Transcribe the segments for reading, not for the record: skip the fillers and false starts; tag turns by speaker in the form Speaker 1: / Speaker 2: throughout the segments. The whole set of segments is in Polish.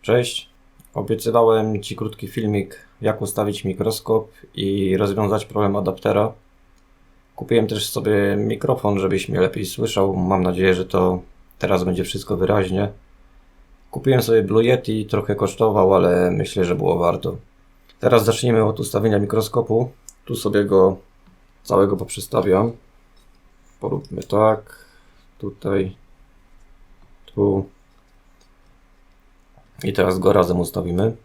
Speaker 1: Cześć, obiecywałem Ci krótki filmik, jak ustawić mikroskop i rozwiązać problem adaptera. Kupiłem też sobie mikrofon, żebyś mnie lepiej słyszał. Mam nadzieję, że to teraz będzie wszystko wyraźnie. Kupiłem sobie Blue Yeti, trochę kosztował, ale myślę, że było warto. Teraz zacznijmy od ustawienia mikroskopu. Tu sobie go całego poprzestawiam. Poróbmy tak, tutaj, tu. I teraz go razem ustawimy.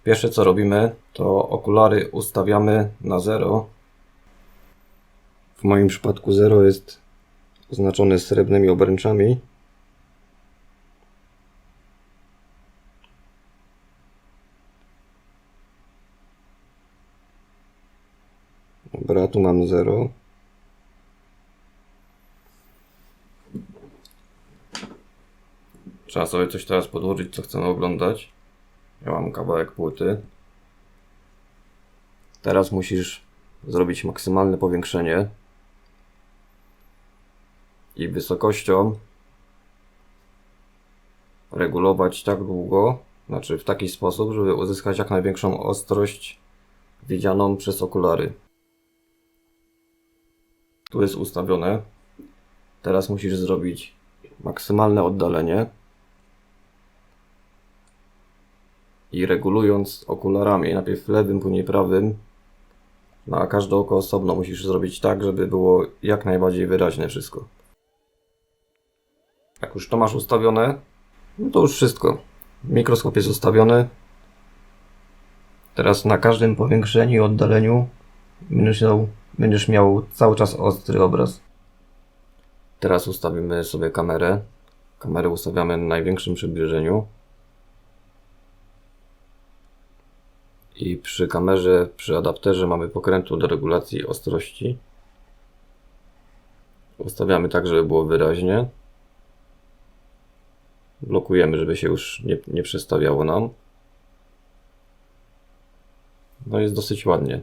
Speaker 1: Pierwsze co robimy, to okulary ustawiamy na 0. W moim przypadku 0 jest oznaczone srebrnymi obręczami. Dobra, tu mam 0. Trzeba sobie coś teraz podłożyć, co chcemy oglądać. Ja mam kawałek płyty. Teraz musisz zrobić maksymalne powiększenie i wysokością regulować tak długo, znaczy w taki sposób, żeby uzyskać jak największą ostrość widzianą przez okulary. Tu jest ustawione. Teraz musisz zrobić maksymalne oddalenie i regulując okularami, najpierw lewym, później prawym, na każde oko osobno musisz zrobić tak, żeby było jak najbardziej wyraźne wszystko. Jak już to masz ustawione, no to już wszystko. Mikroskop jest ustawiony. Teraz na każdym powiększeniu i oddaleniu będziesz miał cały czas ostry obraz. Teraz ustawimy sobie kamerę. Kamerę ustawiamy na największym przybliżeniu. I przy kamerze, przy adapterze mamy pokrętło do regulacji ostrości. Ustawiamy tak, żeby było wyraźnie. Blokujemy, żeby się już nie przestawiało nam. No jest dosyć ładnie.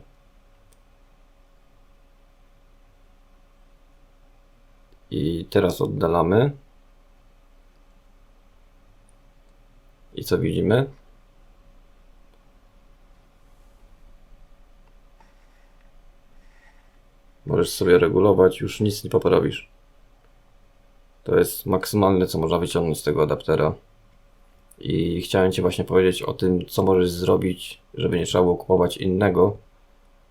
Speaker 1: I teraz oddalamy. I co widzimy? Możesz sobie regulować, już nic nie poprawisz. To jest maksymalne, co można wyciągnąć z tego adaptera. I chciałem Ci właśnie powiedzieć o tym, co możesz zrobić, żeby nie trzeba było kupować innego,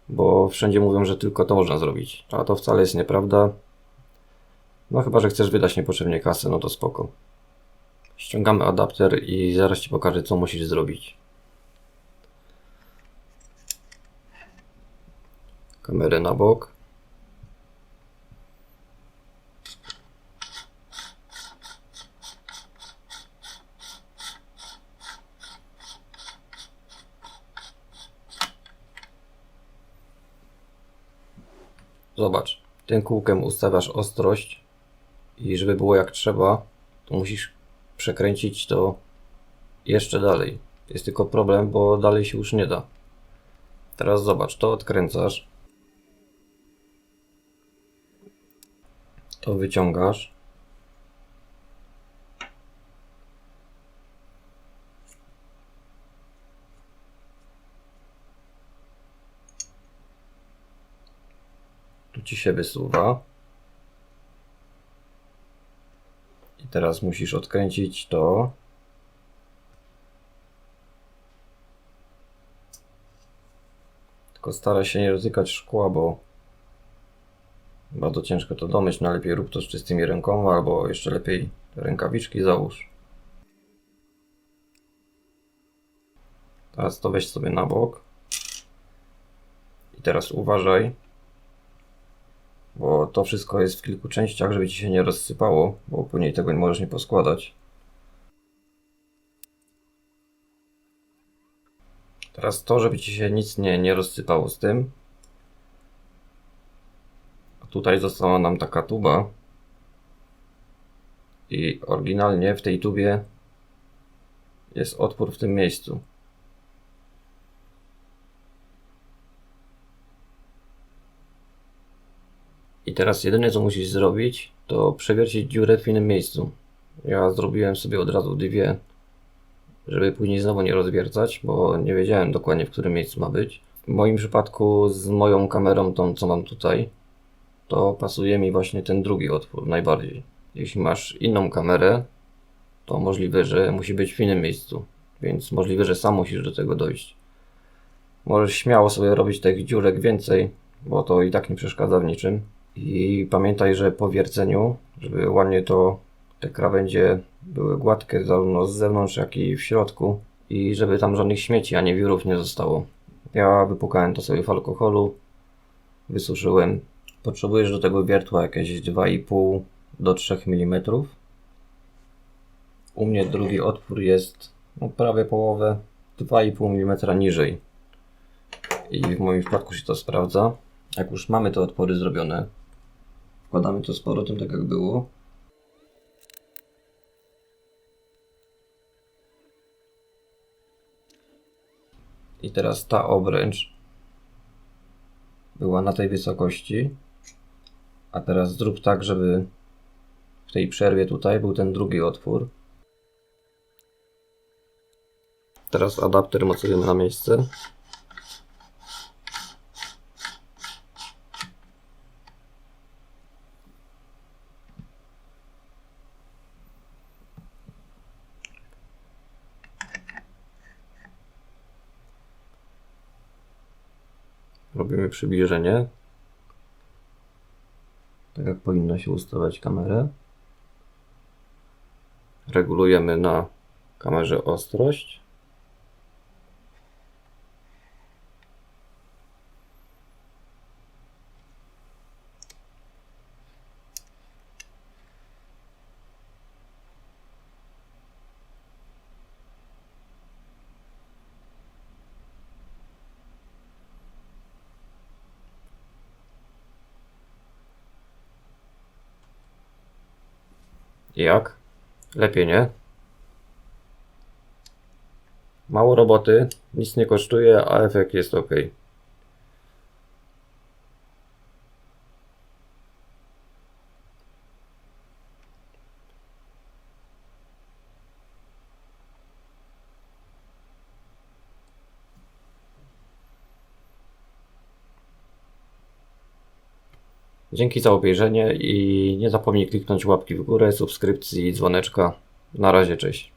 Speaker 1: bo wszędzie mówią, że tylko to można zrobić, a to wcale jest nieprawda. No chyba, że chcesz wydać niepotrzebnie kasy, no to spoko. Ściągamy adapter i zaraz Ci pokażę, co musisz zrobić. Kamerę na bok. Zobacz, tym kółkiem ustawiasz ostrość i żeby było jak trzeba, to musisz przekręcić to jeszcze dalej. Jest tylko problem, bo dalej się już nie da. Teraz zobacz, to odkręcasz, to wyciągasz, tu Ci się wysuwa i teraz musisz odkręcić to. Tylko staraj się nie dotykać szkła, bo bardzo ciężko to domyć, no lepiej rób to z czystymi rękoma, albo jeszcze lepiej rękawiczki załóż. Teraz to weź sobie na bok. I teraz uważaj, bo to wszystko jest w kilku częściach, żeby Ci się nie rozsypało, bo później tego nie możesz nie poskładać. Teraz to, żeby Ci się nic nie rozsypało z tym. A tutaj została nam taka tuba. I oryginalnie w tej tubie jest otwór w tym miejscu. I teraz jedyne co musisz zrobić, to przewiercić dziurę w innym miejscu. Ja zrobiłem sobie od razu dwie, żeby później znowu nie rozwiercać, bo nie wiedziałem dokładnie, w którym miejscu ma być. W moim przypadku z moją kamerą, tą co mam tutaj, to pasuje mi właśnie ten drugi otwór najbardziej. Jeśli masz inną kamerę, to możliwe, że musi być w innym miejscu, więc możliwe, że sam musisz do tego dojść. Możesz śmiało sobie robić tych dziurek więcej, bo to i tak nie przeszkadza w niczym. I pamiętaj, że po wierceniu, żeby ładnie te krawędzie były gładkie zarówno z zewnątrz, jak i w środku, i żeby tam żadnych śmieci ani wiórów nie zostało. Ja wypłukałem to sobie w alkoholu, wysuszyłem. Potrzebujesz do tego wiertła jakieś 2,5 do 3 mm. U mnie drugi otwór jest prawie połowę, 2,5 mm niżej. I w moim przypadku się to sprawdza. Jak już mamy te otwory zrobione, wkładamy to z powrotem tak jak było. I teraz ta obręcz była na tej wysokości, a teraz zrób tak, żeby w tej przerwie tutaj był ten drugi otwór. Teraz adapter mocujemy na miejsce. Robimy przybliżenie. Tak jak powinno się ustawiać kamerę. Regulujemy na kamerze ostrość. Jak? Lepiej, nie? Mało roboty, nic nie kosztuje, a efekt jest ok. Dzięki za obejrzenie i nie zapomnij kliknąć łapki w górę, subskrypcji i dzwoneczka. Na razie, cześć.